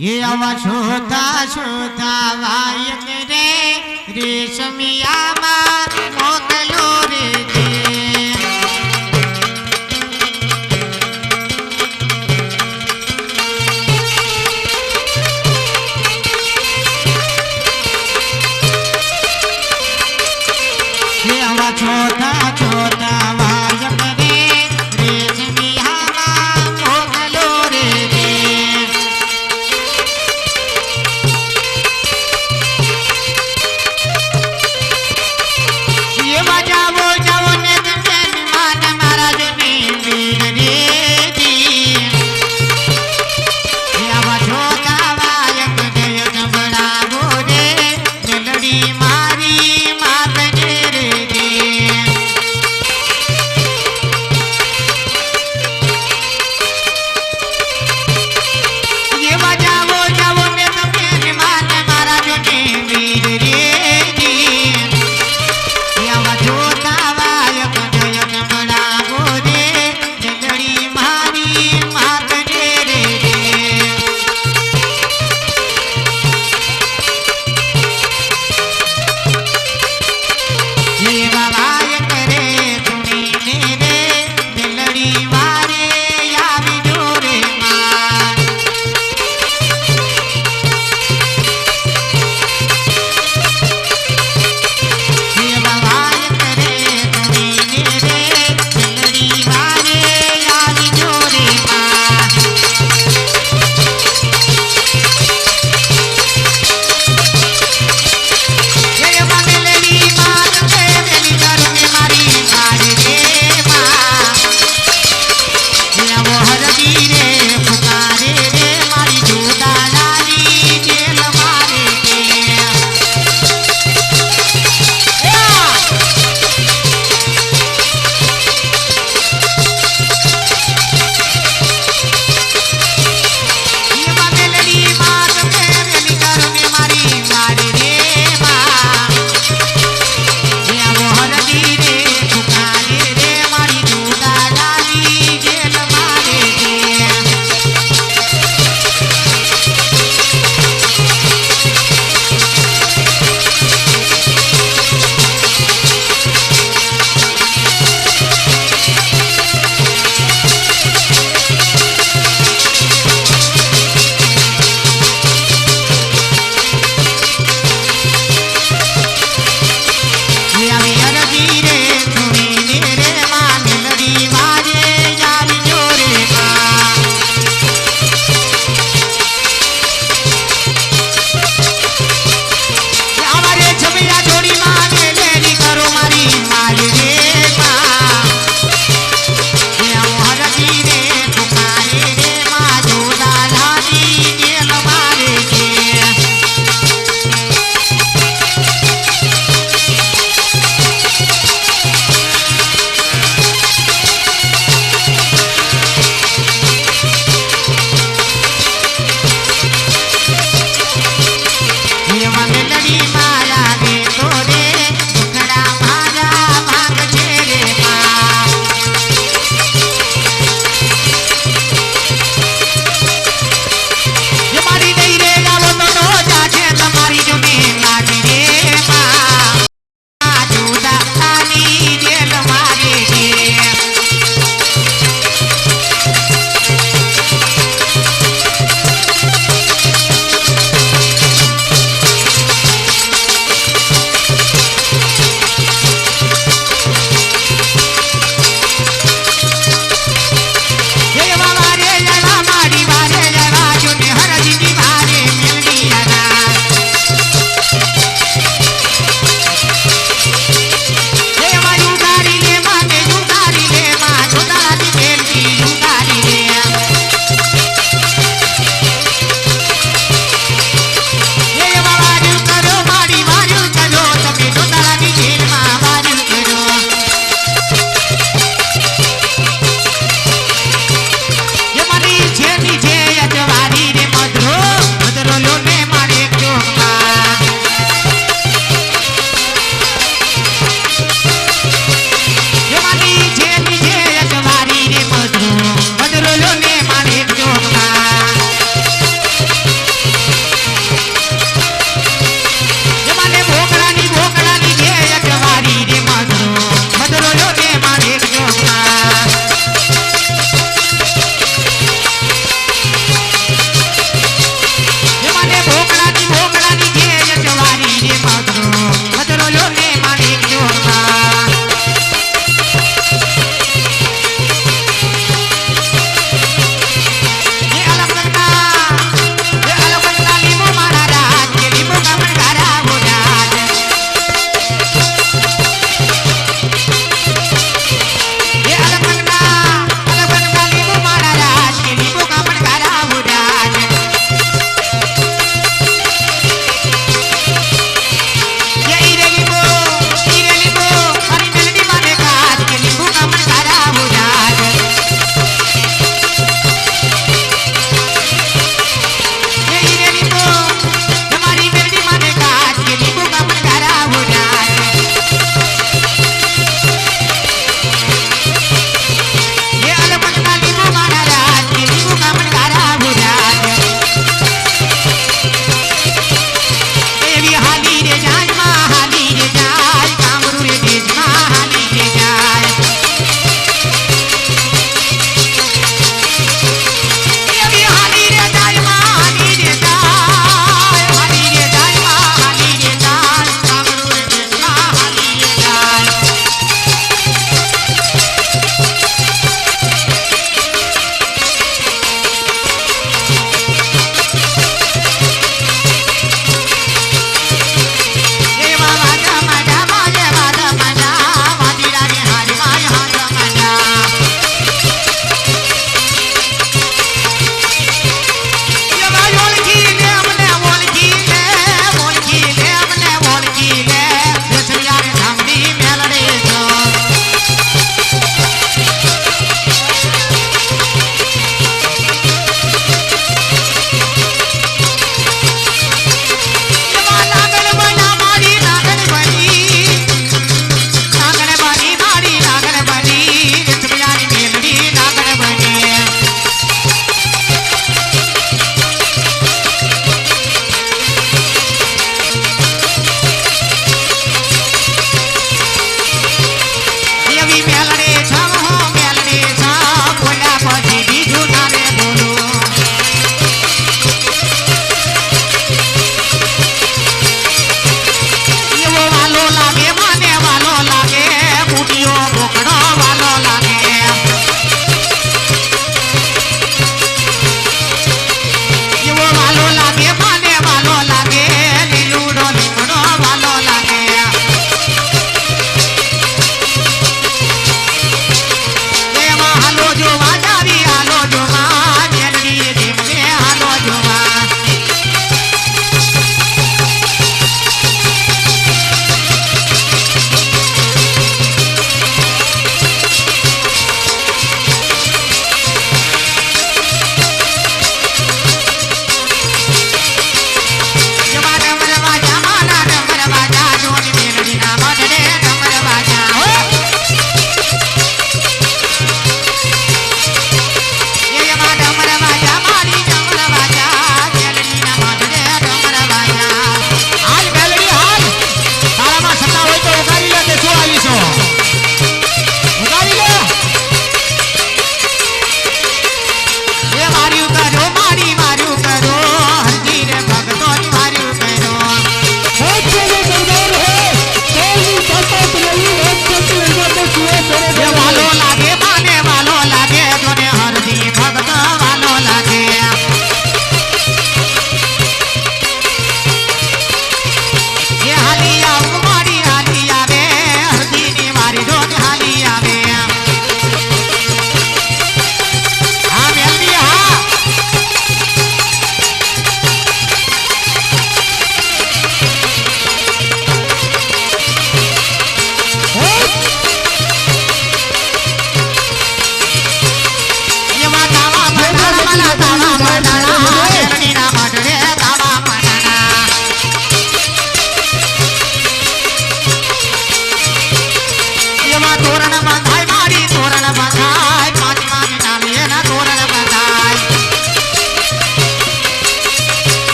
ये आवा छोटा छोटा वायक रे रेशमिया मार मोकलो रे दे ये आवा छोटा छोटा वायक रे रेशमिया मार मोकलो रे दे ये बजावो जवने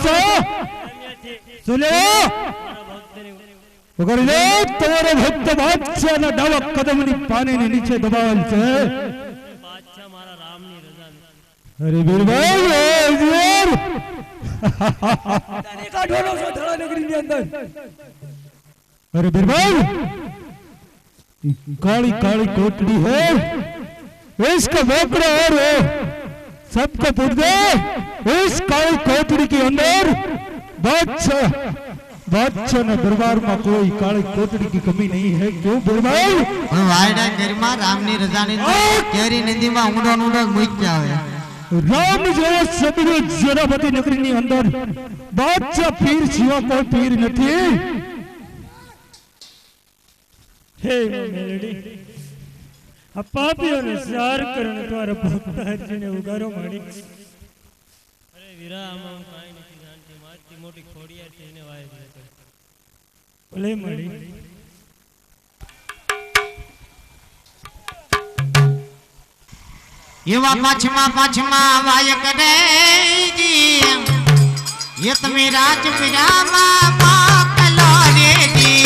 છો સુલે અગર લે તમારો ભક્ત બાદશાહના ડાવા કદમની પાણીની નીચે દબાવેલ છે બાદશાહ મારા રામની રજા અરે વીરભાઈ વીર તને કાઢવાનો છો ધડા નગરીની અંદર अरे बीरबल काली काली कोटड़ी है इसका बोकरा और सबको पूछ दे इस काली कोटड़ी के अंदर बादशाह ना दरबार में कोई काली कोटड़ी की कमी नहीं है क्यों बीरबल વાયડા ઘરમાં રામની રજાની કેરી નદીમાં ઊંડો ઊંડો મૂક્યા આવે राम जो सबरो जरावती नगरी ની અંદર બાદશાહ પીર સિવા કોઈ પીર નથી હે મેલડી આ પાપીઓને સાર કરીને તમારા ભક્ત હરજીને ઉગારો માડી અરે વીરા આમાં કાંઈ નથી જાણતી મારી મોટી ખોડિયાર છે એને વાય ભલે માડી એવા પાછમાં વાય કરે જી ये તમે રાજ પિરામાં મોકલો રે જી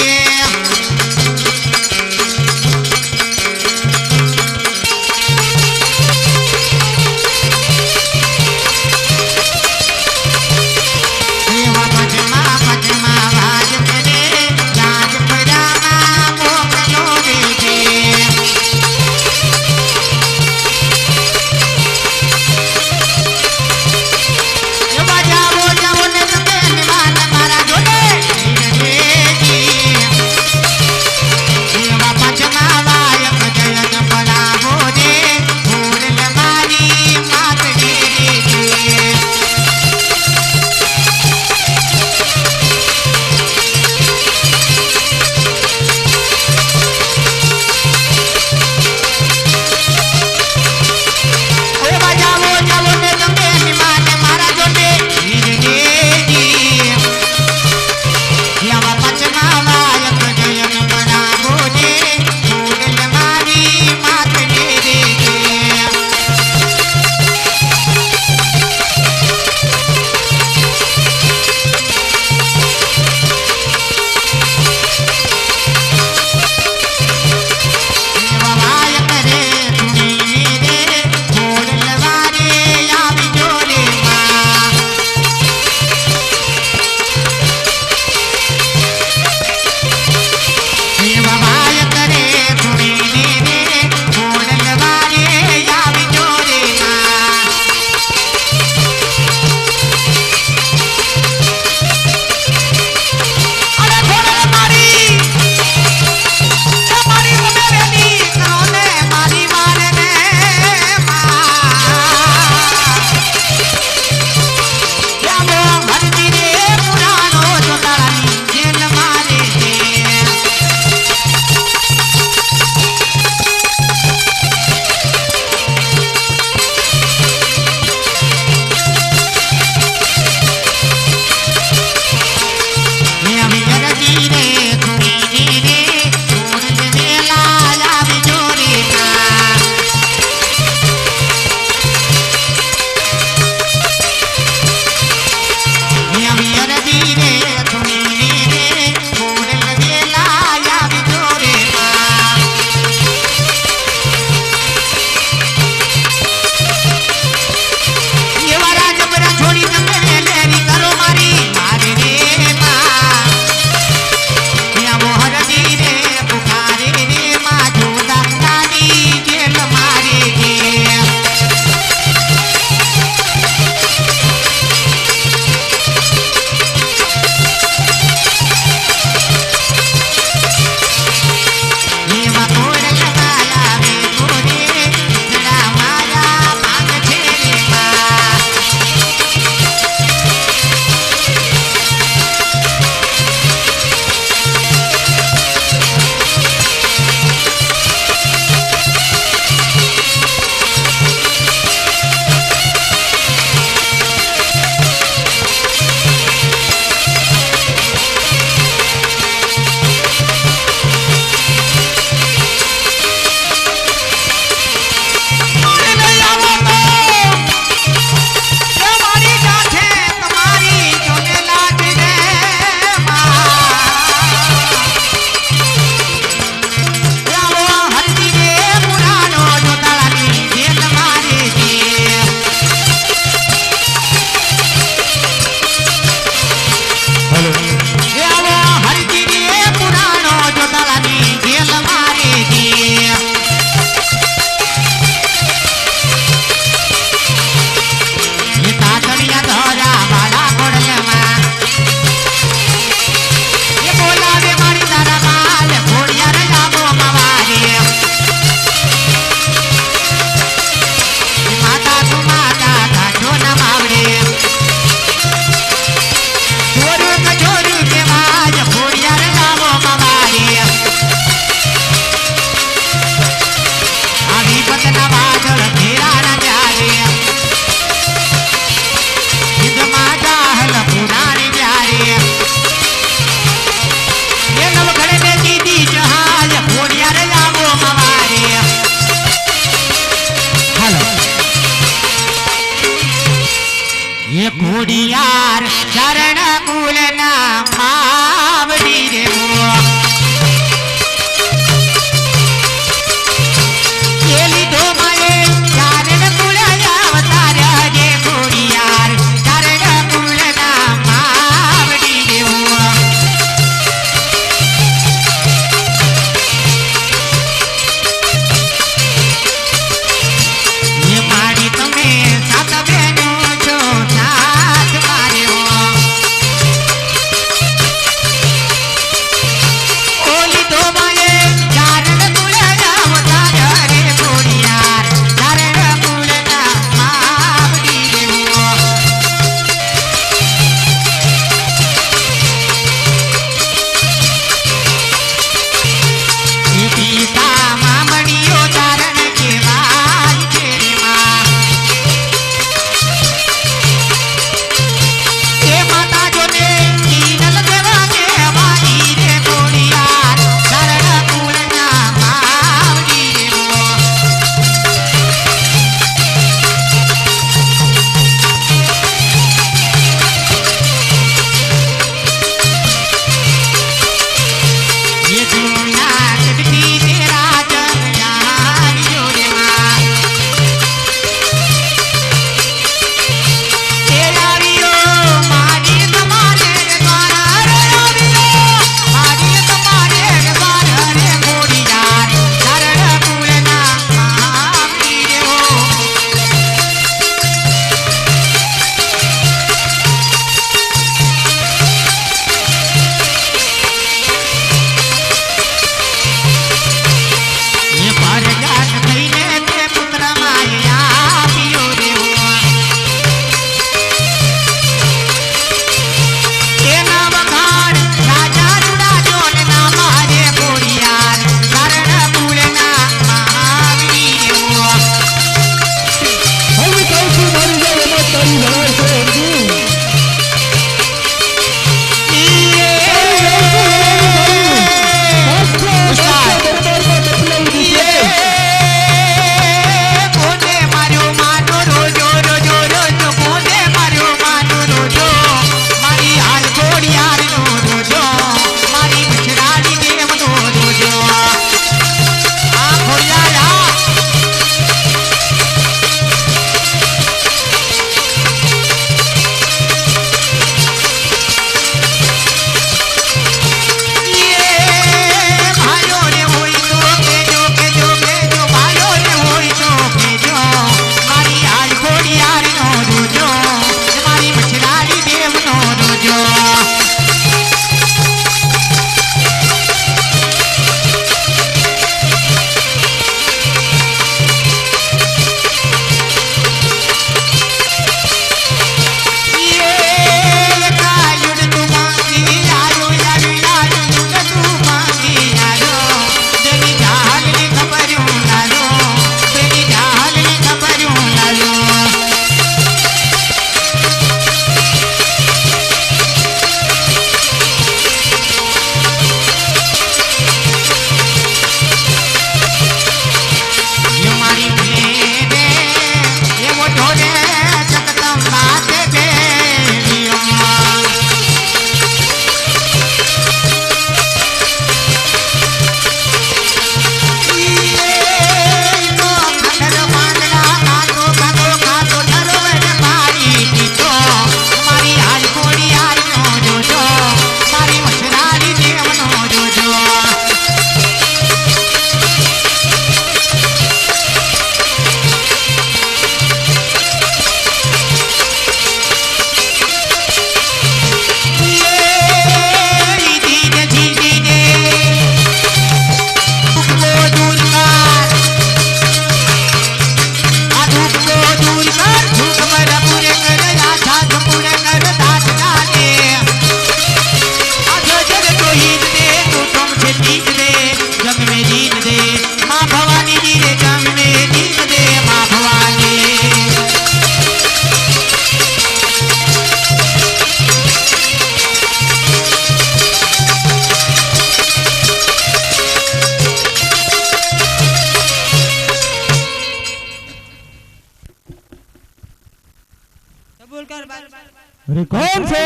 अरे कौन छो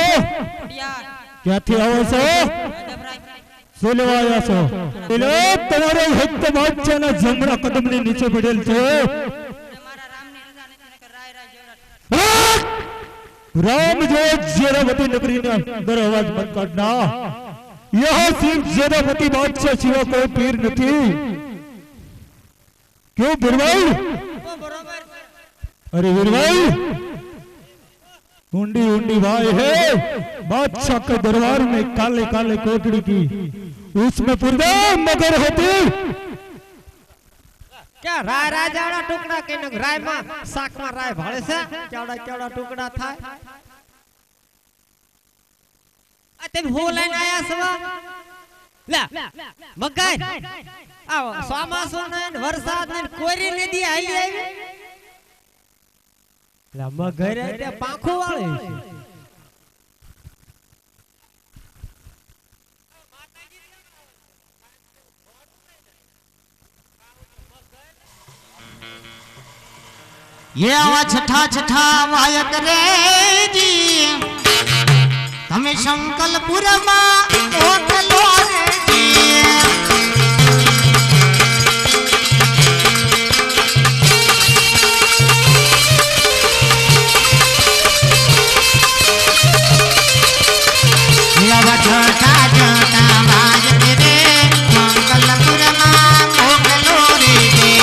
ક્યાંથી આવો છો શું લેવા આવ્યા છો એટલે તમારો ભક્ત બાદશાહના જમણા કદમની નીચે પડેલ છે राम जो जेरावती नगरी ने अंदर आवाज मत काटना यहाँ सिर्फ जेरावती बादशाह सिवा कोई पीर नहीं क्यों वीरभाई अरे वीरभाई ऊंडी ऊंडी भाई है बादशाह के दरबार में काले काले कोटड़ी की उसमें पूरा मगर होती क्या राय राय जावड़ा टुकड़ा के न राय में साक में राय भळे से केवड़ा केवड़ा टुकड़ा थाय अते हो लाइन आया सवा ला मगाय आओ सोमासो ने वरसाद ने कोरी नदी आई आई ला मगर ते पाखो वाले ये आवा छठा छठा वायक रे जी तमे शंकलपुर में ओटलो रे जी ये आवा छठा छठा वायक रे शंकलपुर में ओटलो रे जी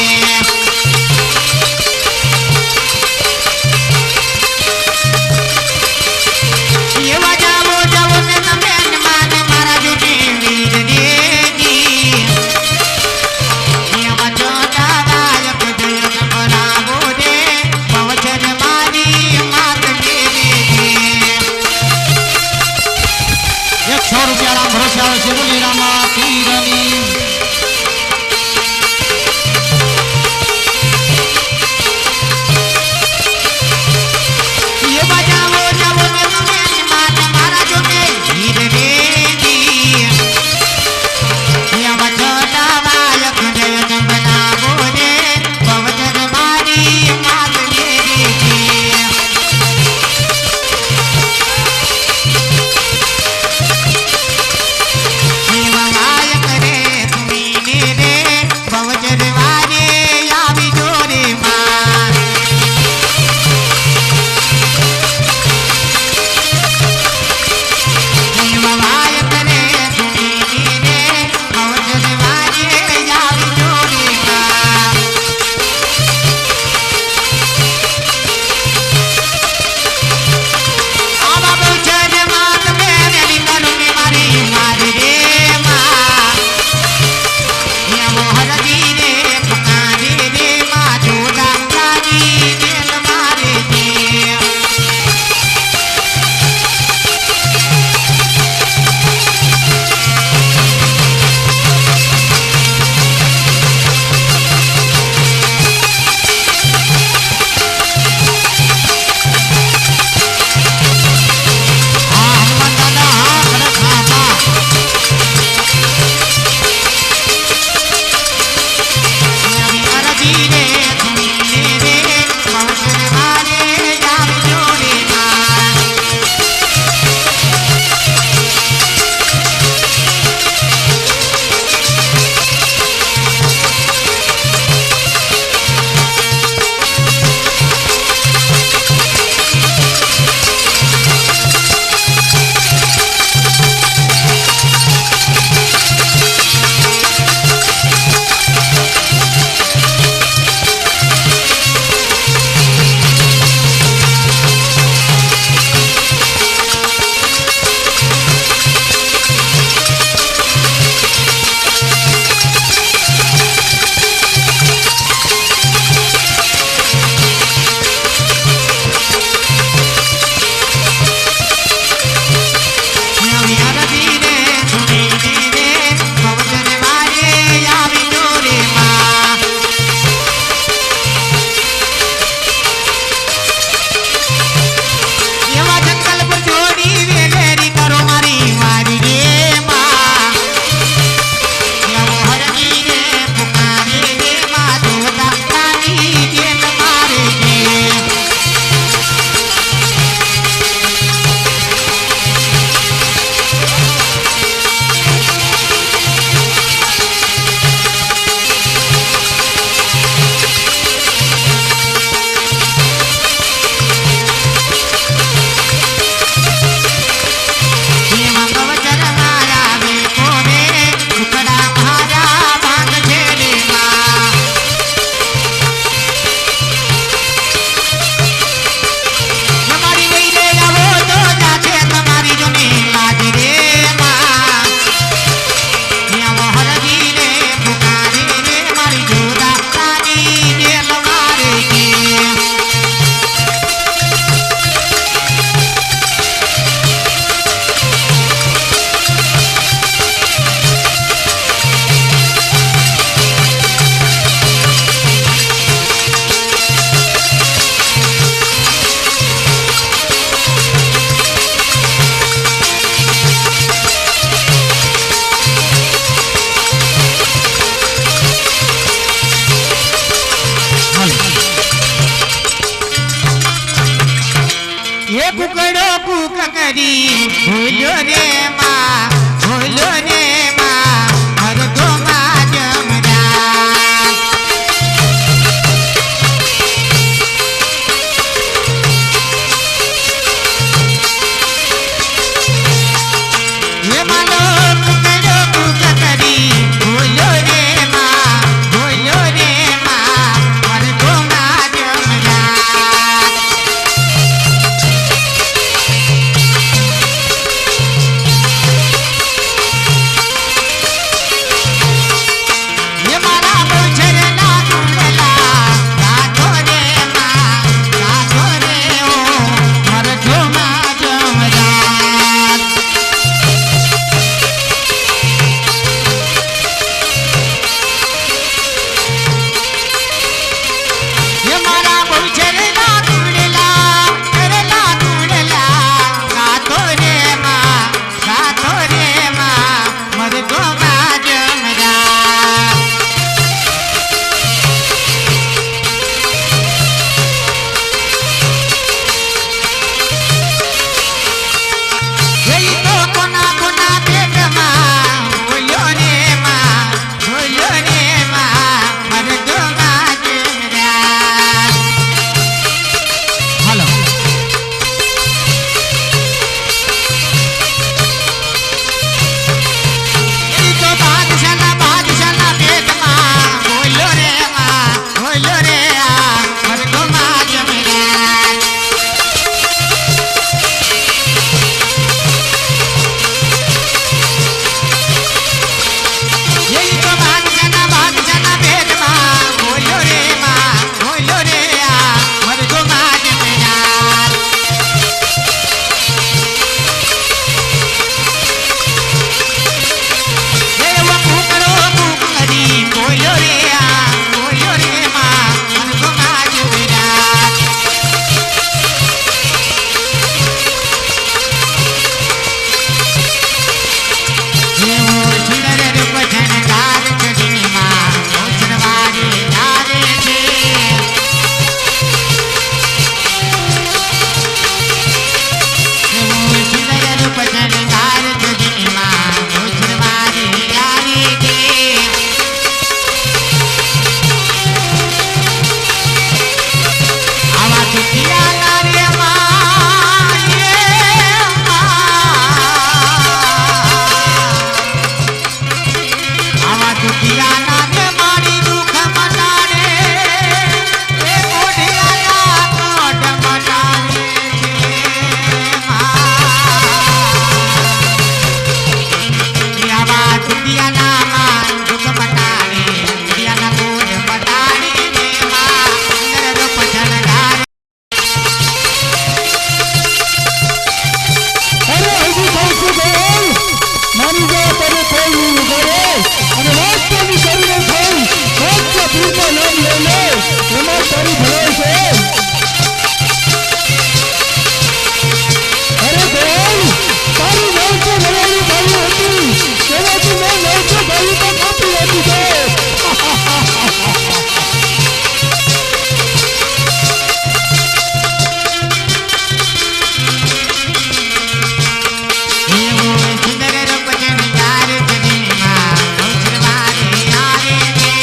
સુંદર રૂપ જનજાર જગીમાં ઉછરવારે આવે છે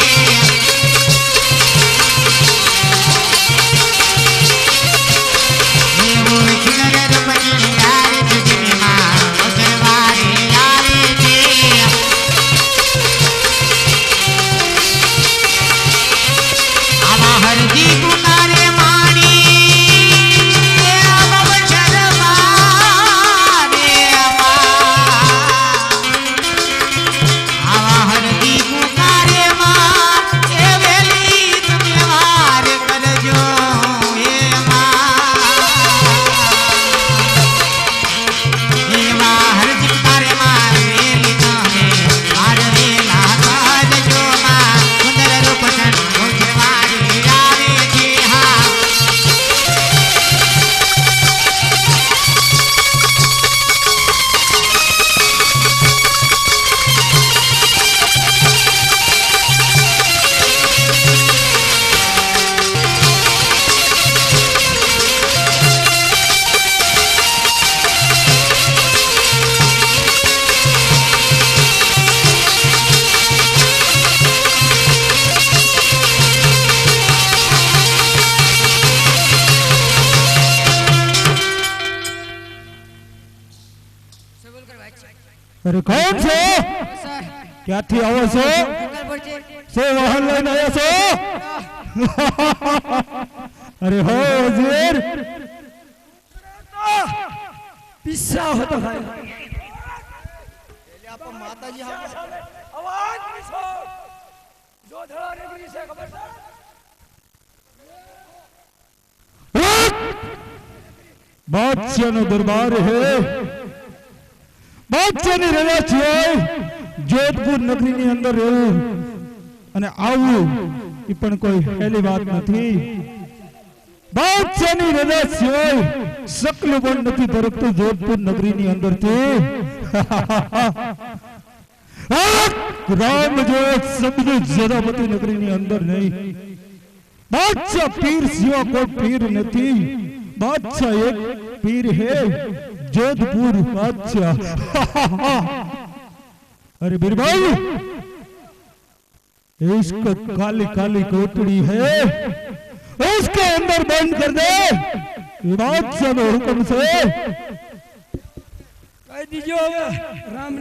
એવું સુંદર રૂપ જનજાર જગીમાં ઉછરવારે આવે છે આવા હરજી ગુનારે માણી આવા વચરવારે આવા હરજી ગુનારે માં એ વેલી તમે વાર કરજો એવા હરજી ગુનારે માં વેલી તમે વાર વેલા કરજો માં સુંદર રૂપ ઉછરવારે આવે છે હા અરે કોણ છો ક્યાંથી આવો છો સો વાહન લઈને આવ્યા છો અરે હો વજીર પિસ્સા હતો ભાઈ બાદશાહ નો દરબાર હે બાદશાહની રજા છે જોધપુર નગરીની અંદર રહેવું અને આવવું એ પણ કોઈ પહેલી વાત નથી બાદશાહની રજા સિવાય શકલ પણ નથી ધરકતું જોધપુર નગરીની અંદરથી રામ જો શબ્દ જરાવતી નગરીની અંદર નહીં બાદશાહ પીર સિવા કોઈ પીર નથી बादशाह एक पीर है जोधपुर बादशाह अरे बीरबल इसको काली काली कोटड़ी है उसके अंदर बंद कर दे बादशाह के हुक्म से कह दीजिए राम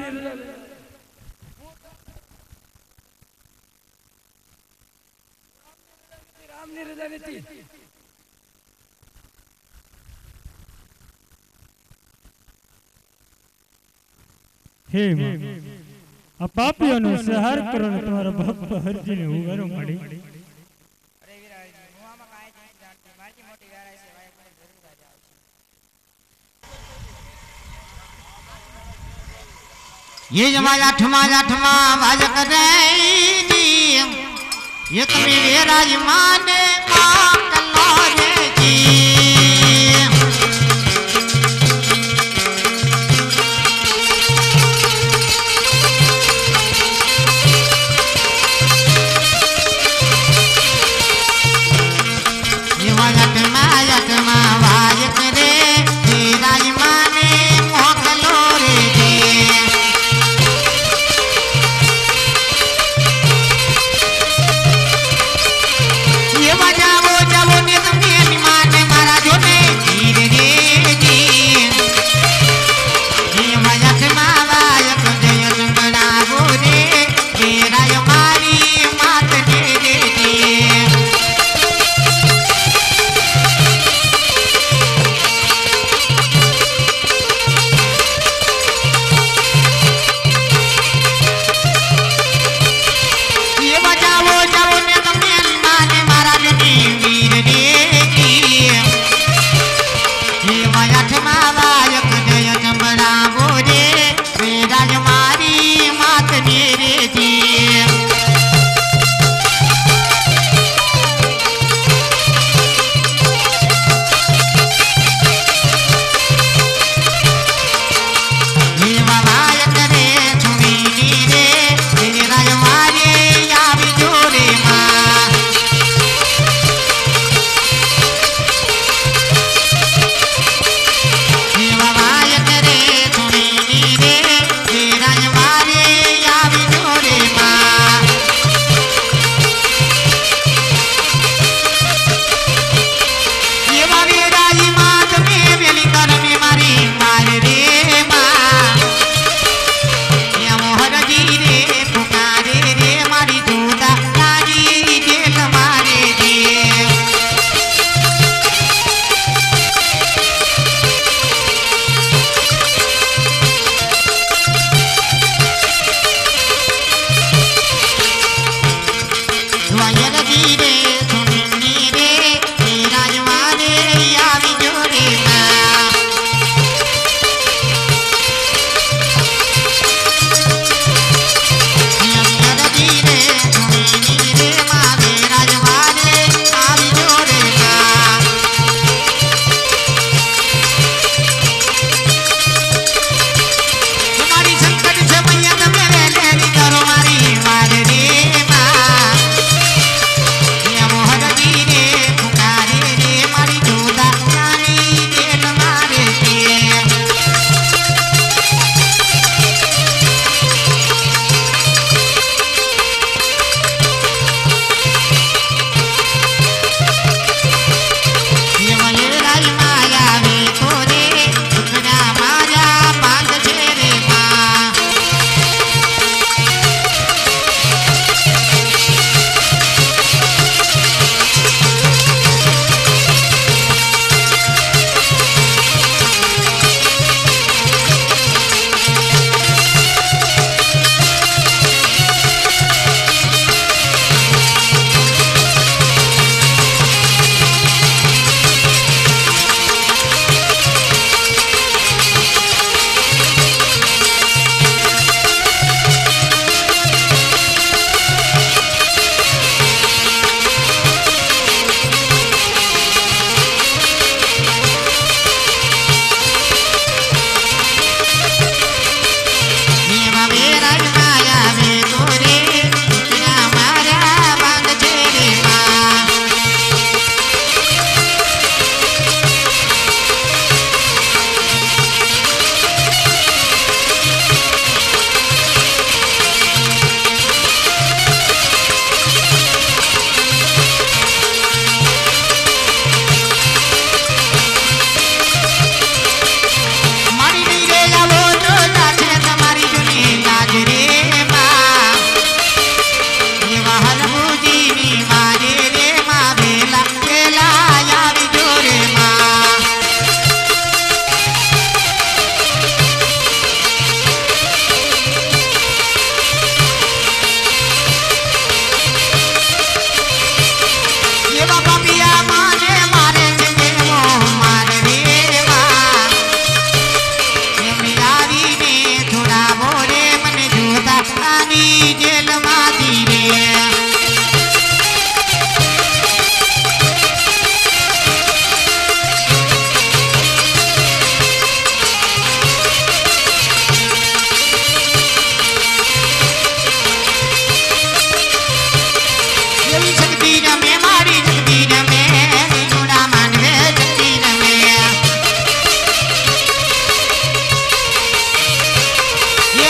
ने रजा नहीं हे आ पापियों संहार करो तुम्हारा भक्त हरजी ने उगारो माड़ी ये जमाया ठमा बाज करे ये तुम्हें वेराज माने मां कलोरे जी ये बजावो जावो ने तुम्हें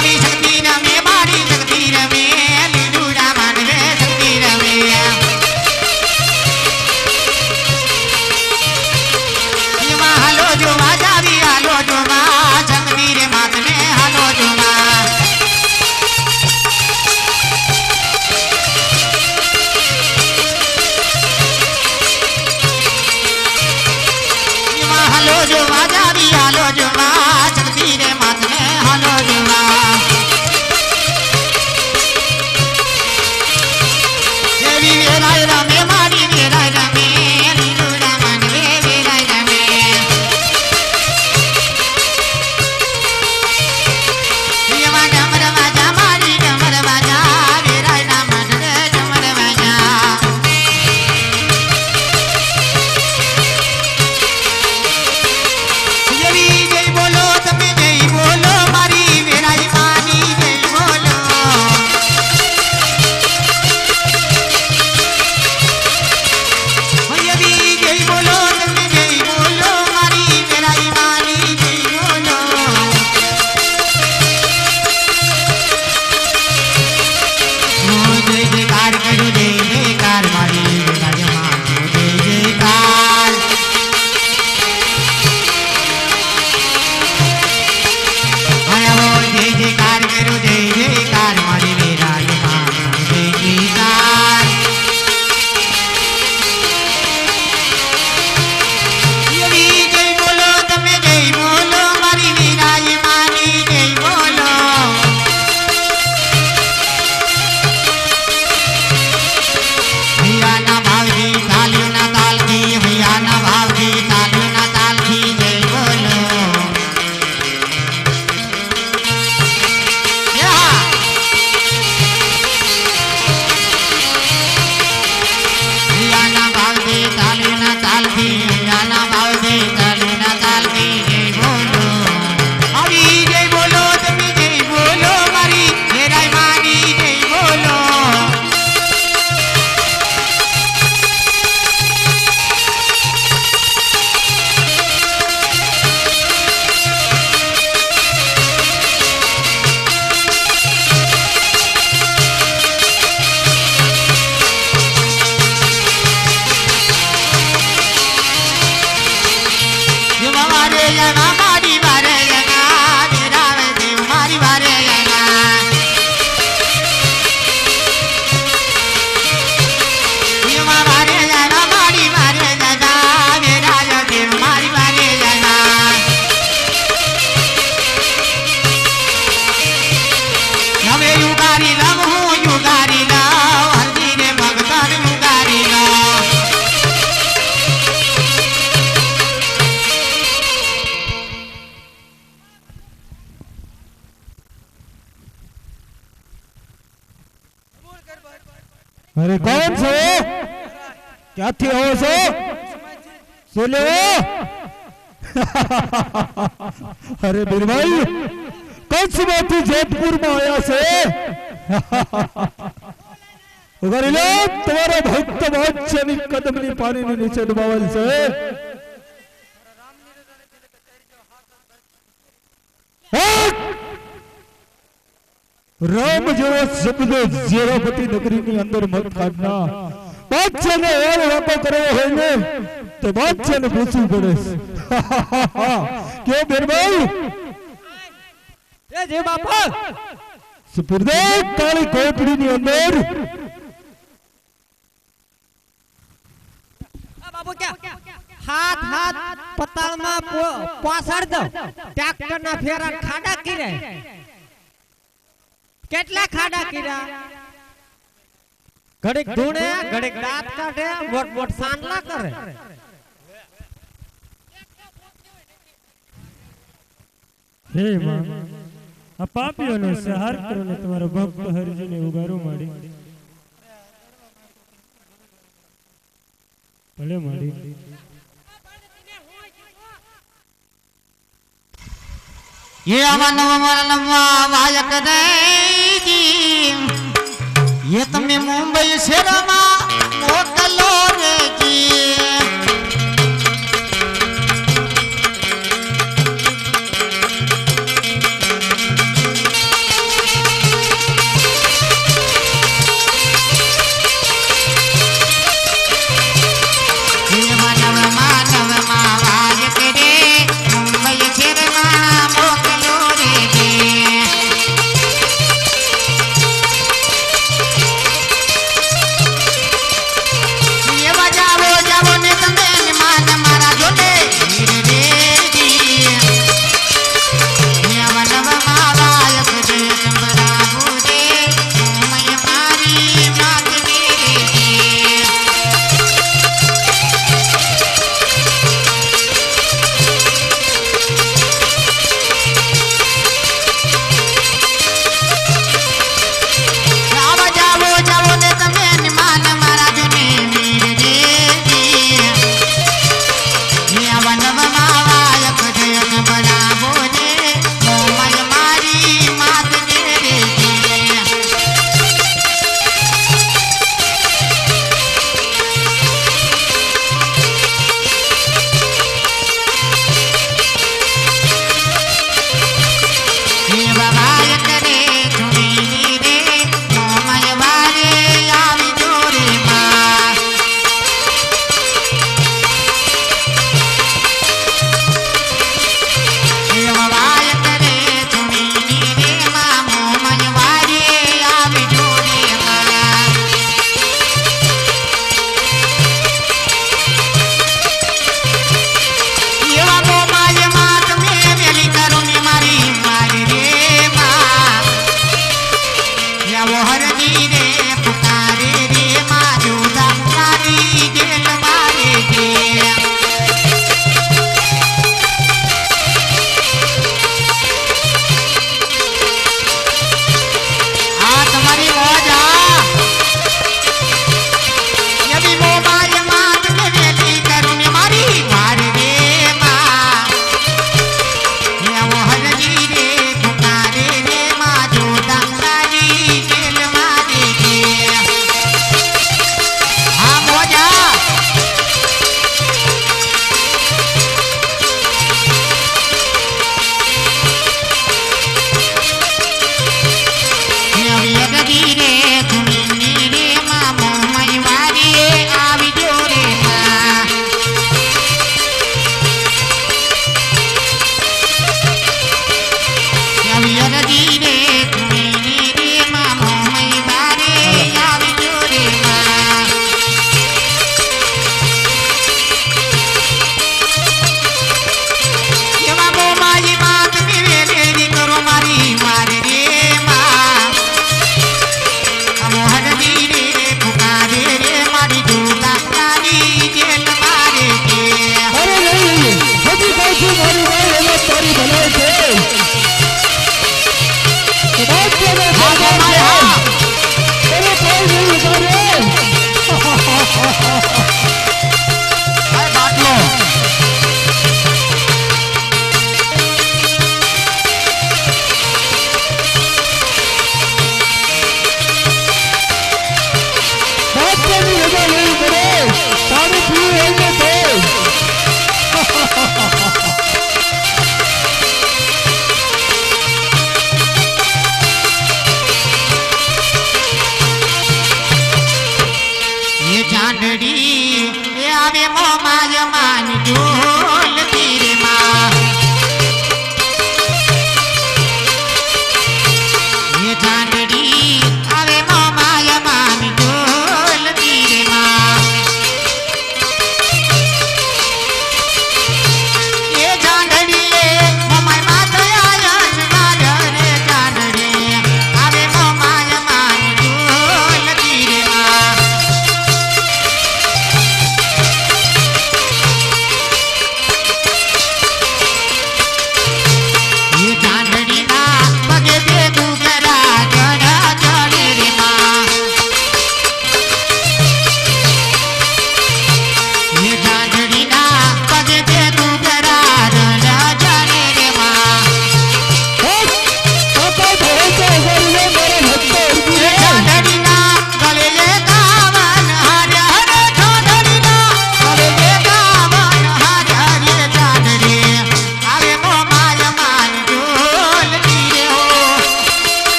મારી શક્તિ રમે મારી શક્તિ રમે લીલુડા માનવે શક્તિ રમે એમાં હાલો જો વાજાવી હાલો જો માં શક્તિ રે માતને હાલો જો માં હાલો જો વાજાવી હાલો જો માં શક્તિ રે માતને હાલો જો માં દેવી વેરાય રમે મારી વેરાય રમે લીલુડા માનવે વેરાય રમે એવા ડમર વાજા મારી ડમર વાજા વેરાય ના માનવે ડમર વાજા દેવી જય બોલો તમે જય બોલો મારી વેરાય માની જય બોલો દેવી જય બોલો તમે જય બોલો મારી વેરાય માની જય બોલો જય જયકાર કરો જય જયકાર મારી વેરાય માનો જય જયકાર આવો જય જયકાર કરો જય જયકાર મારી વેરાય માનો જય જયકાર દેવી જય બોલો તમે જય બોલો મારી વેરાય માની જય બોલો ભૈયાના ભાવથી તાલીના તાલથી ભૈયાના ભાવથી તાલીના તાલથી જય બોલો ભૈયાના ભાવથી તાલીના તાલથી ભૈયાના ભાવથી તાલીના તાલથી જય બોલો આવી જય બોલો તમે જય બોલો મારી વેરાય માની જય બોલો જેવા વારે યના મારી વારે યના વેરાવે દેવ મારી વારે યના જેવા વારે યના મારી વારે યના વેરાવે દેવ મારી વારે યના હવે યુગારી લવ હું યુગારી લવ હરજી રે ભગતન યુગારી લવ अरे कौन છો ક્યાંથી આવો છો શું લેવો અરે બીરભાઈ કચ્છમાંથી જેતપુરમાં આવ્યા છે ઉગારી લો તમારા ભક્ત વાત્સલ્યની કદમની પાણીની નીચે ડુબાવેલ છે રામ જેવો શબ્દ ઝેરાપતિ નગરીની અંદર મત કાઢના બાદશાહને એવો વાતો કરવો હોય ને તો બાદશાહને પૂછવું પડે કે બેનભાઈ એ જે બાપા સુપુર્દે કાળી કોટડીની અંદર આ બાપુ ક્યાં હાથ હાથ પતાળમાં પાછળ દો ટ્રેક્ટરના ફેરા ખાડા કીરે કેટલા ખાડા કીરા ઘડીક ધૂણે ઘડીક દાંત કાઢે મોટ મોટ સાંડલા કરે હે માં આ પાપીઓનો સહાર કરો ને તમારો ભક્ત હરજીને ઉગારો માડી ભલે માડી ये अमनवमरलम्मा वायक देजी ये तमे मुंबई शहरमा मोकलो रेजी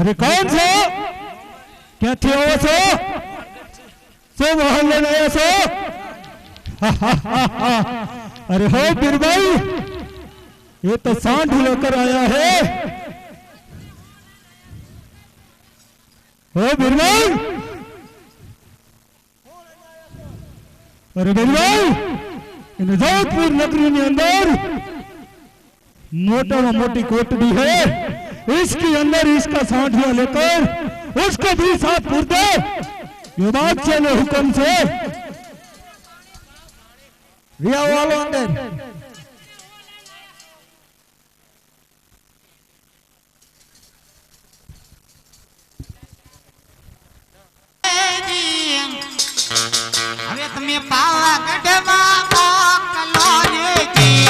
अरे कौन छो क्यांથી આવો છો શું મોહન લઈને આવ્યા છો अरे हो बीरबल ये तो सांड लेकर आया है हो बीरबल अरे बीरबल इन जोधपुर नगरी के अंदर मोटा में मोटी कोठड़ी है इसके अंदर इसका सांठिया लेकर उसको भी साथ पूर दे ये बात चले हुक्म से रिया वालो अंदर હવે તમે પાવાગઢમાં મોકલો લેજે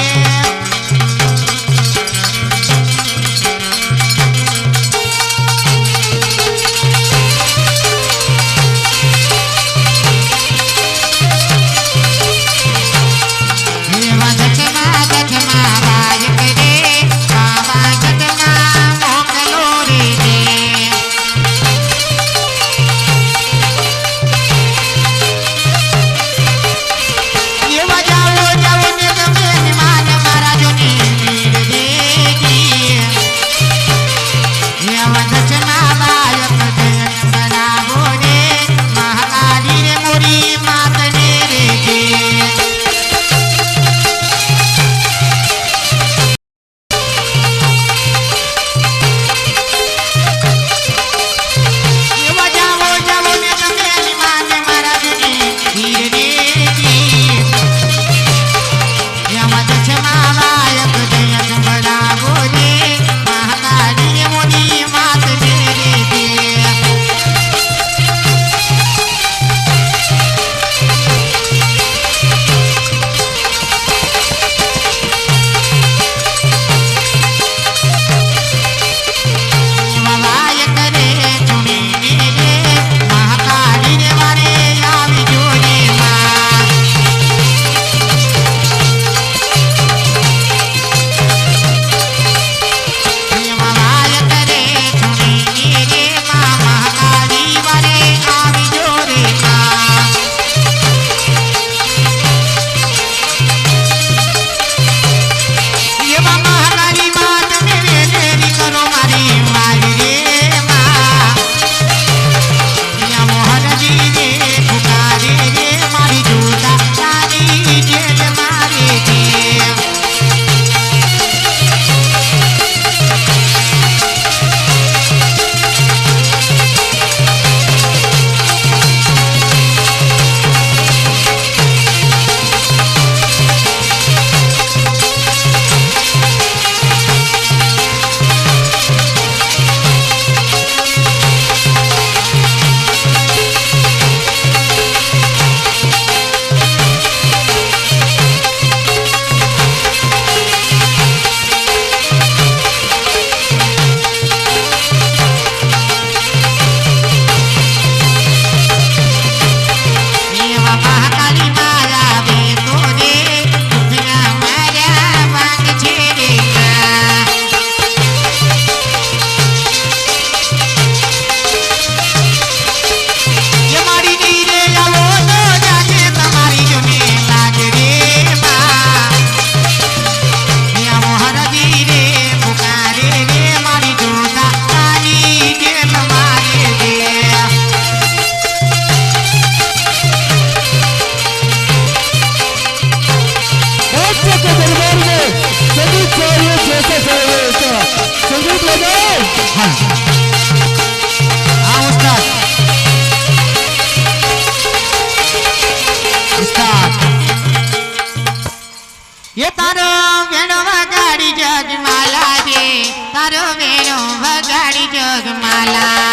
ये तारो वेणो वगाड़ी जगमाला रे तारो वेणो वगाड़ी जगमाला।